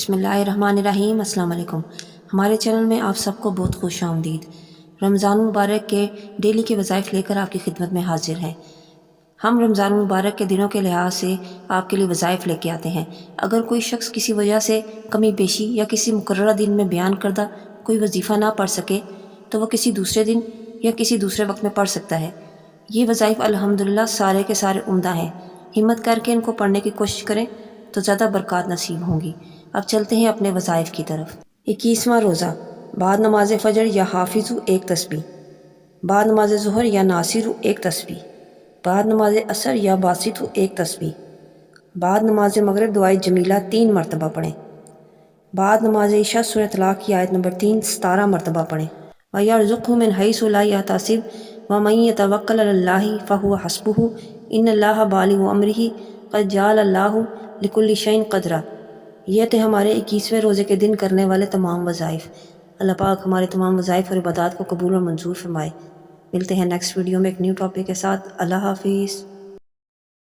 बिस्मिल्लाहिर्रहमानिर्रहीम। अस्सलाम वालेकुम। हमारे चैनल में आप सबको बहुत खुश आमदीद। रमज़ान मुबारक के डेली के वज़ाइफ लेकर आपकी खिदमत में हाजिर हैं। हम रमज़ान मुबारक के दिनों के लिहाज से आपके लिए वज़ाइफ लेके आते हैं। अगर कोई शख्स किसी वजह से कमी पेशी या किसी मुकर्ररा दिन में बयान करदा कोई वजीफ़ा ना पढ़ सके तो वह किसी दूसरे दिन या किसी दूसरे वक्त में पढ़ सकता है। ये वज़ाइफ अल्हम्दुलिल्लाह सारे के सारे उम्दा हैं। हिम्मत करके इनको पढ़ने की कोशिश करें तो ज़्यादा बरक़ात नसीब होंगी। अब चलते हैं अपने वज़ाइफ की तरफ। 21वां रोज़ा। बाद नमाज फ़जर या हाफिज़ु एक तस्बीह, बाद नमाज ज़ुहर या नासिरु एक तस्बीह, बाद नमाज असर या बासितु एक तस्बीह, बाद नमाज मगरिब दुआए जमीला 3 मरतबा पढ़ें, बाद नमाज इशा सूरह तलाक़ की आयत नंबर 3 17 मरतबा पढ़ें। व यरज़ुक़हु मिन हैसु ला यहतसिब व मन यतवक्कल अलल्लाहि फ़हुव हस्बुहु इन्नल्लाह बालिग़ु अम्रिही क़द जअलल्लाहु लिकुल्लि शैइन क़दरा। ये थे हमारे 21वें रोज़े के दिन करने वाले तमाम वज़ाइफ। अल्लाह पाक हमारे तमाम वज़ाइफ और इबादत को कबूल और मंजूर फरमाए। मिलते हैं नेक्स्ट वीडियो में एक न्यू टॉपिक के साथ। अल्लाह हाफ़िज़।